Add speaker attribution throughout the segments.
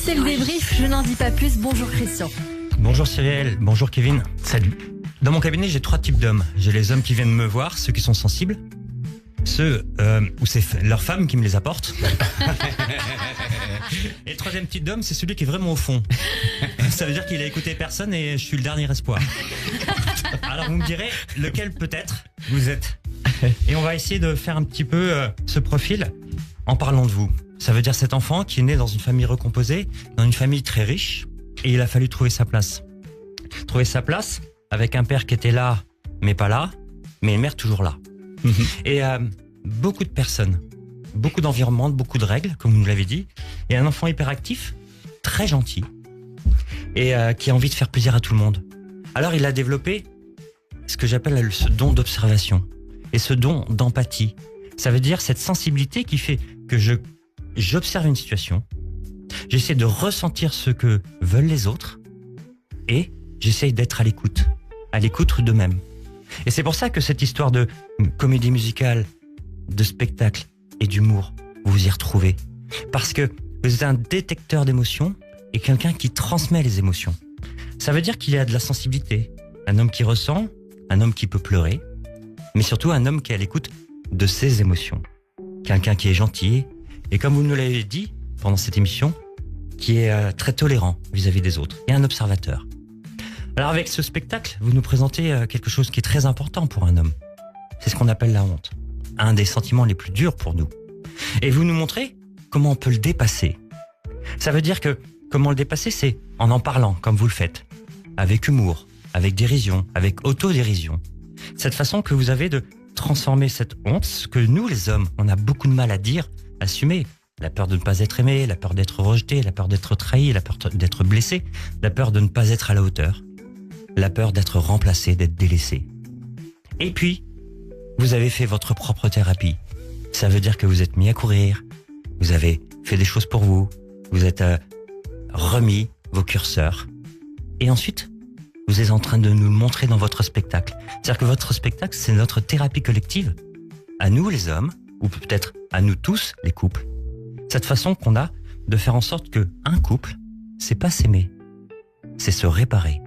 Speaker 1: C'est le débrief, je n'en dis pas plus. Bonjour Christian.
Speaker 2: Bonjour Cyrielle, bonjour Kevin. Salut. Dans mon cabinet, j'ai 3 types d'hommes. J'ai les hommes qui viennent me voir, ceux qui sont sensibles. Ceux où c'est leur femme qui me les apporte. Et le 3e type d'homme, c'est celui qui est vraiment au fond. Ça veut dire qu'il a écouté personne et je suis le dernier espoir. Alors vous me direz, lequel peut-être vous êtes? Et on va essayer de faire un petit peu ce profil en parlant de vous. Ça veut dire cet enfant qui est né dans une famille recomposée, dans une famille très riche, et il a fallu trouver sa place. Trouver sa place avec un père qui était là, mais pas là, mais une mère toujours là. Et beaucoup de personnes, beaucoup d'environnements, beaucoup de règles, comme vous nous l'avez dit, et un enfant hyperactif, très gentil, et qui a envie de faire plaisir à tout le monde. Alors il a développé ce que j'appelle ce don d'observation, et ce don d'empathie. Ça veut dire cette sensibilité qui fait que j'observe une situation, j'essaie de ressentir ce que veulent les autres, et j'essaie d'être à l'écoute d'eux-mêmes. Et c'est pour ça que cette histoire de comédie musicale, de spectacle et d'humour, vous vous y retrouvez. Parce que vous êtes un détecteur d'émotions et quelqu'un qui transmet les émotions. Ça veut dire qu'il y a de la sensibilité. Un homme qui ressent, un homme qui peut pleurer, mais surtout un homme qui est à l'écoute de ses émotions. Quelqu'un qui est gentil et, comme vous nous l'avez dit pendant cette émission, qui est très tolérant vis-à-vis des autres et un observateur. Alors avec ce spectacle, vous nous présentez quelque chose qui est très important pour un homme. C'est ce qu'on appelle la honte. Un des sentiments les plus durs pour nous. Et vous nous montrez comment on peut le dépasser. Ça veut dire que comment le dépasser, c'est en parlant, comme vous le faites. Avec humour, avec dérision, avec autodérision. Cette façon que vous avez de transformer cette honte, ce que nous les hommes, on a beaucoup de mal à dire, assumer. La peur de ne pas être aimé, la peur d'être rejeté, la peur d'être trahi, la peur d'être blessé, la peur de ne pas être à la hauteur. La peur d'être remplacé, d'être délaissé. Et puis, vous avez fait votre propre thérapie. Ça veut dire que vous êtes mis à courir, vous avez fait des choses pour vous, vous êtes remis vos curseurs. Et ensuite, vous êtes en train de nous le montrer dans votre spectacle. C'est-à-dire que votre spectacle, c'est notre thérapie collective. À nous les hommes, ou peut-être à nous tous les couples. Cette façon qu'on a de faire en sorte que un couple, c'est pas s'aimer, c'est se réparer.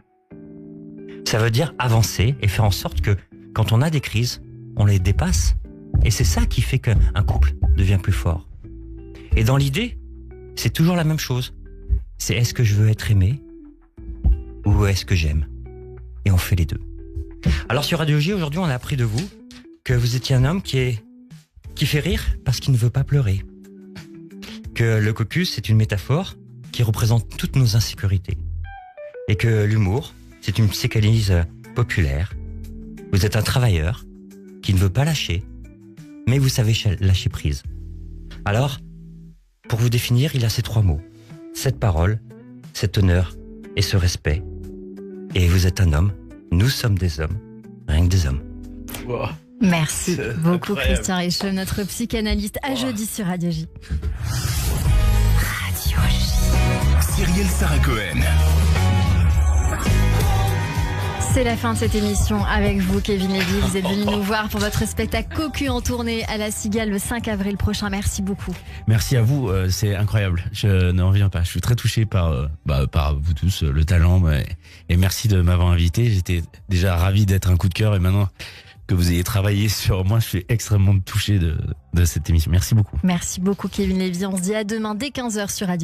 Speaker 2: Ça veut dire avancer et faire en sorte que quand on a des crises, on les dépasse. Et c'est ça qui fait qu'un couple devient plus fort. Et dans l'idée, c'est toujours la même chose. C'est est-ce que je veux être aimé ou est-ce que j'aime? Et on fait les deux. Alors sur Radio J, aujourd'hui, on a appris de vous que vous étiez un homme qui fait rire parce qu'il ne veut pas pleurer. Que le caucus, c'est une métaphore qui représente toutes nos insécurités. Et que l'humour, c'est une psychanalyse populaire. Vous êtes un travailleur qui ne veut pas lâcher, mais vous savez lâcher prise. Alors, pour vous définir, il y a ces 3 mots. Cette parole, cet honneur et ce respect. Et vous êtes un homme, nous sommes des hommes, rien que des hommes.
Speaker 3: Wow.
Speaker 1: Merci beaucoup
Speaker 3: incroyable.
Speaker 1: Christian Richeau, notre psychanalyste. À jeudi sur Radio J. Radio J.
Speaker 4: Cyrielle Sarah Cohen.
Speaker 1: C'est la fin de cette émission avec vous, Kevin Lévy. Vous êtes venu nous voir pour votre spectacle Cocu en tournée à la Cigale le 5 avril prochain. Merci beaucoup.
Speaker 3: Merci à vous, c'est incroyable. Je n'en reviens pas. Je suis très touché par vous tous, le talent. Et merci de m'avoir invité. J'étais déjà ravi d'être un coup de cœur. Et maintenant que vous ayez travaillé sur moi, je suis extrêmement touché de cette émission. Merci beaucoup.
Speaker 1: Merci beaucoup, Kevin Lévy. On se dit à demain dès 15h sur Radio J.